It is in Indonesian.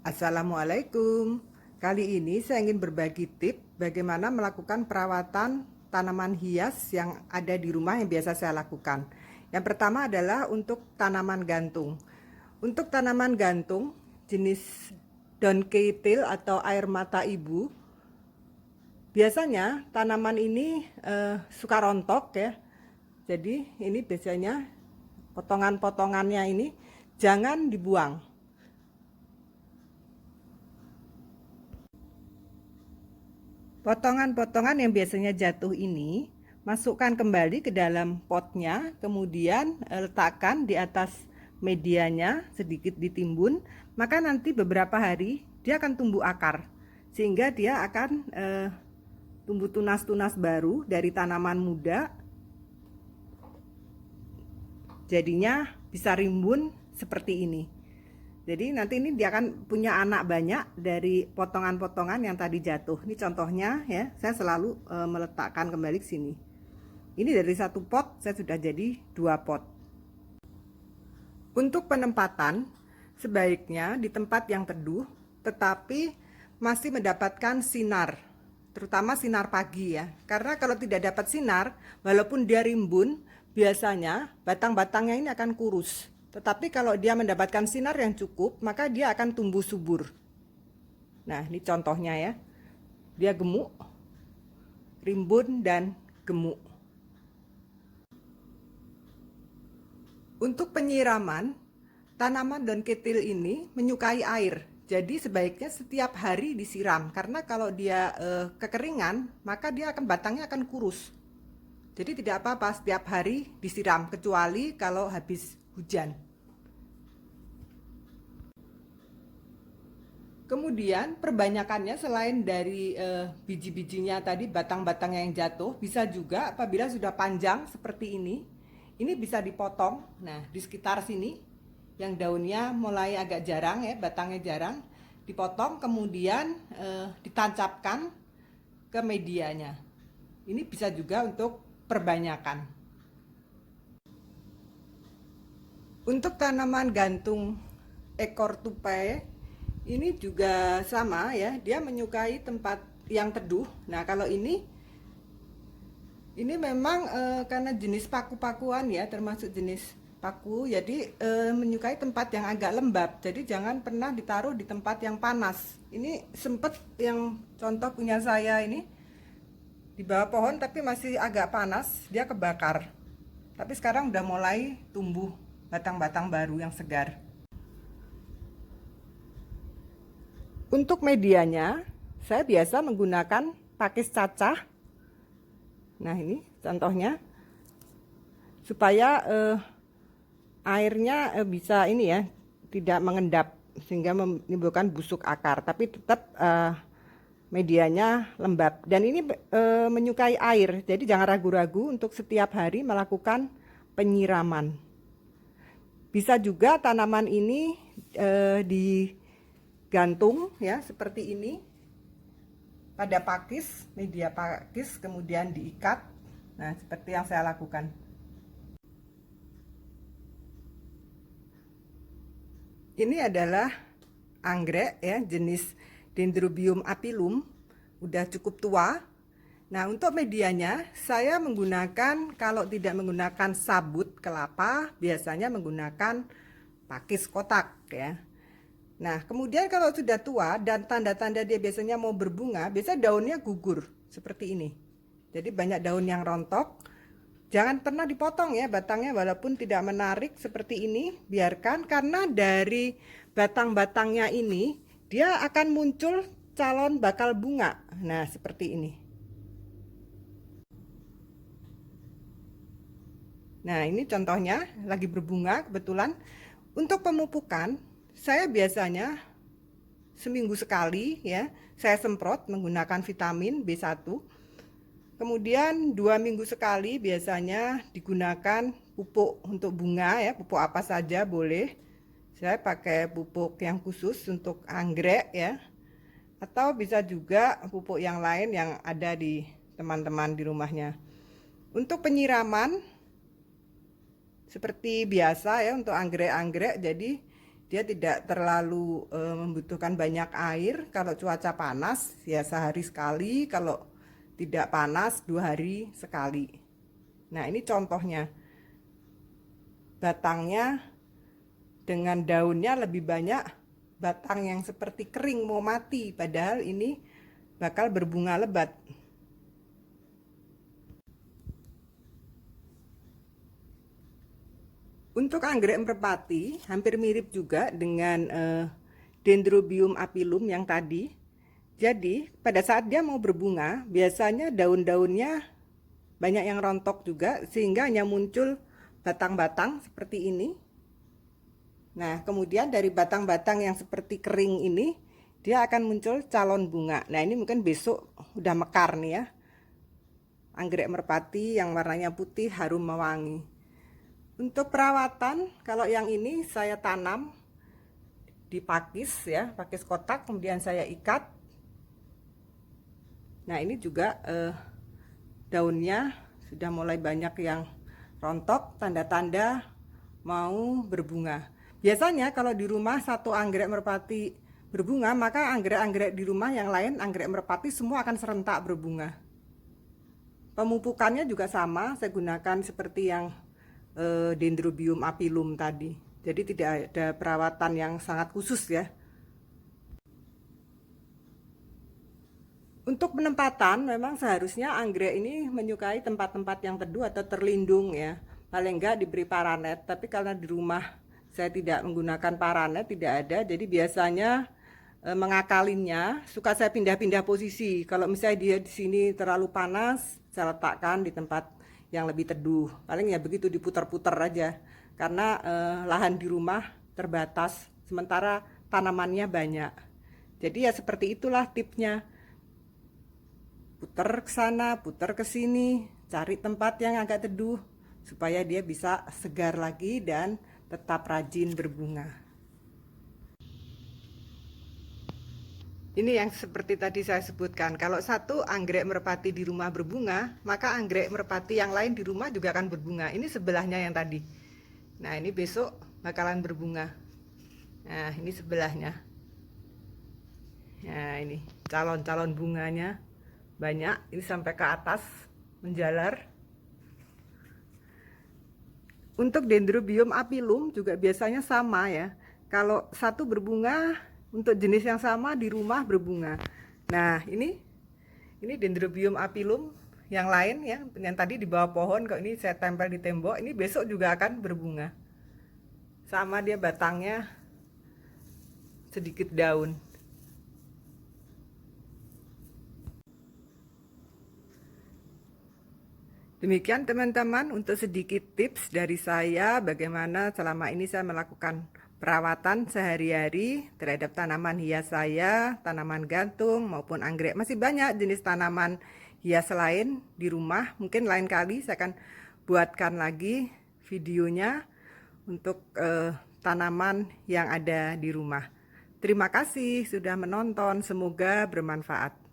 Assalamualaikum. Kali ini saya ingin berbagi tips bagaimana melakukan perawatan tanaman hias yang ada di rumah yang biasa saya lakukan. Yang pertama adalah untuk tanaman gantung. Untuk tanaman gantung jenis daun keitil atau air mata ibu, biasanya tanaman ini suka rontok ya. Jadi ini biasanya potongan-potongannya ini jangan dibuang. Potongan-potongan yang biasanya jatuh ini masukkan kembali ke dalam potnya, kemudian letakkan di atas medianya, sedikit ditimbun, maka nanti beberapa hari dia akan tumbuh akar, sehingga dia akan tumbuh tunas-tunas baru dari tanaman muda, jadinya bisa rimbun seperti ini. Jadi nanti ini dia akan punya anak banyak dari potongan-potongan yang tadi jatuh. Ini contohnya ya, saya selalu meletakkan kembali ke sini. Ini dari satu pot saya sudah jadi 2 pot. Untuk penempatan, sebaiknya di tempat yang teduh, tetapi masih mendapatkan sinar, terutama sinar pagi ya. Karena kalau tidak dapat sinar, walaupun dia rimbun, biasanya batang-batangnya ini akan kurus. Tetapi kalau dia mendapatkan sinar yang cukup, maka dia akan tumbuh subur. Nah, ini contohnya ya. Dia gemuk, rimbun, dan gemuk. Untuk penyiraman, tanaman daun ketil ini menyukai air. Jadi sebaiknya setiap hari disiram. Karena kalau dia kekeringan, maka dia batangnya akan kurus. Jadi tidak apa-apa setiap hari disiram, kecuali kalau habis hujan. Kemudian perbanyakannya selain dari biji-bijinya tadi, batang-batangnya yang jatuh, bisa juga apabila sudah panjang seperti ini bisa dipotong. Nah, di sekitar sini yang daunnya mulai agak jarang ya, batangnya jarang, dipotong kemudian ditancapkan ke medianya. Ini bisa juga untuk perbanyakan. Untuk tanaman gantung ekor tupai ini juga sama ya, dia menyukai tempat yang teduh. Nah, kalau ini memang karena jenis paku-pakuan ya, termasuk jenis paku, jadi menyukai tempat yang agak lembab. Jadi jangan pernah ditaruh di tempat yang panas. Ini sempet yang contoh punya saya ini di bawah pohon tapi masih agak panas, dia kebakar. Tapi sekarang udah mulai tumbuh batang-batang baru yang segar. Untuk medianya, saya biasa menggunakan pakis cacah. Nah, ini contohnya supaya airnya bisa ini ya, tidak mengendap sehingga menimbulkan busuk akar, tapi tetap medianya lembab. Dan ini menyukai air, jadi jangan ragu-ragu untuk setiap hari melakukan penyiraman. Bisa juga tanaman ini digantung ya, seperti ini pada pakis, media pakis, kemudian diikat. Nah, seperti yang saya lakukan. Ini adalah anggrek ya, jenis Dendrobium apilum, udah cukup tua. Nah, untuk medianya saya menggunakan, kalau tidak menggunakan sabut kelapa, biasanya menggunakan pakis kotak ya. Nah, kemudian kalau sudah tua dan tanda-tanda dia biasanya mau berbunga, biasanya daunnya gugur seperti ini. Jadi banyak daun yang rontok. Jangan pernah dipotong ya batangnya, walaupun tidak menarik seperti ini, biarkan, karena dari batang-batangnya ini dia akan muncul calon bakal bunga. Nah, seperti ini. Nah, ini contohnya lagi berbunga kebetulan. Untuk pemupukan, saya biasanya seminggu sekali ya, saya semprot menggunakan vitamin B1. Kemudian 2 minggu sekali biasanya digunakan pupuk untuk bunga ya, pupuk apa saja boleh. Saya pakai pupuk yang khusus untuk anggrek ya, atau bisa juga pupuk yang lain yang ada di teman-teman di rumahnya. Untuk penyiraman seperti biasa ya, untuk anggrek-anggrek, jadi Dia tidak terlalu membutuhkan banyak air. Kalau cuaca panas ya sehari sekali, kalau tidak panas 2 hari sekali. Nah, ini contohnya. Batangnya dengan daunnya lebih banyak batang yang seperti kering mau mati, padahal ini bakal berbunga lebat. Untuk anggrek merpati hampir mirip juga dengan Dendrobium apilum yang tadi. Jadi pada saat dia mau berbunga, biasanya daun-daunnya banyak yang rontok juga, sehingga hanya muncul batang-batang seperti ini. Nah, kemudian dari batang-batang yang seperti kering ini, dia akan muncul calon bunga. Nah, ini mungkin besok udah mekar nih ya. Anggrek merpati yang warnanya putih harum mewangi. Untuk perawatan, kalau yang ini saya tanam di pakis ya, pakis kotak, kemudian saya ikat. Nah, ini juga daunnya sudah mulai banyak yang rontok, tanda-tanda mau berbunga. Biasanya kalau di rumah satu anggrek merpati berbunga, maka anggrek-anggrek di rumah yang lain, anggrek merpati semua akan serentak berbunga. Pemupukannya juga sama, saya gunakan seperti yang Dendrobium apilum tadi. Jadi tidak ada perawatan yang sangat khusus ya. Untuk penempatan, memang seharusnya anggrek ini menyukai tempat-tempat yang teduh atau terlindung ya. Paling enggak diberi paranet, tapi karena di rumah saya tidak menggunakan paranet, tidak ada. Jadi biasanya mengakalinnya suka saya pindah-pindah posisi. Kalau misalnya dia di sini terlalu panas, saya letakkan di tempat yang lebih teduh. Paling ya begitu, diputar-putar aja. Karena lahan di rumah terbatas, sementara tanamannya banyak. Jadi ya seperti itulah tipsnya. Putar ke sana, putar ke sini, cari tempat yang agak teduh supaya dia bisa segar lagi dan tetap rajin berbunga. Ini yang seperti tadi saya sebutkan, kalau satu anggrek merpati di rumah berbunga, maka anggrek merpati yang lain di rumah juga akan berbunga. Ini sebelahnya yang tadi. Nah, ini besok bakalan berbunga. Nah, ini sebelahnya. Nah, ini calon-calon bunganya banyak, ini sampai ke atas menjalar. Untuk Dendrobium apilum juga biasanya sama ya. Kalau satu berbunga, untuk jenis yang sama di rumah berbunga. Nah, ini Dendrobium apilum yang lain ya, yang tadi di bawah pohon, kok ini saya tempel di tembok, ini besok juga akan berbunga. Sama dia batangnya sedikit daun. Demikian teman-teman, untuk sedikit tips dari saya bagaimana selama ini saya melakukan perawatan sehari-hari terhadap tanaman hias saya, tanaman gantung maupun anggrek. Masih banyak jenis tanaman hias lain di rumah. Mungkin lain kali saya akan buatkan lagi videonya untuk tanaman yang ada di rumah. Terima kasih sudah menonton, semoga bermanfaat.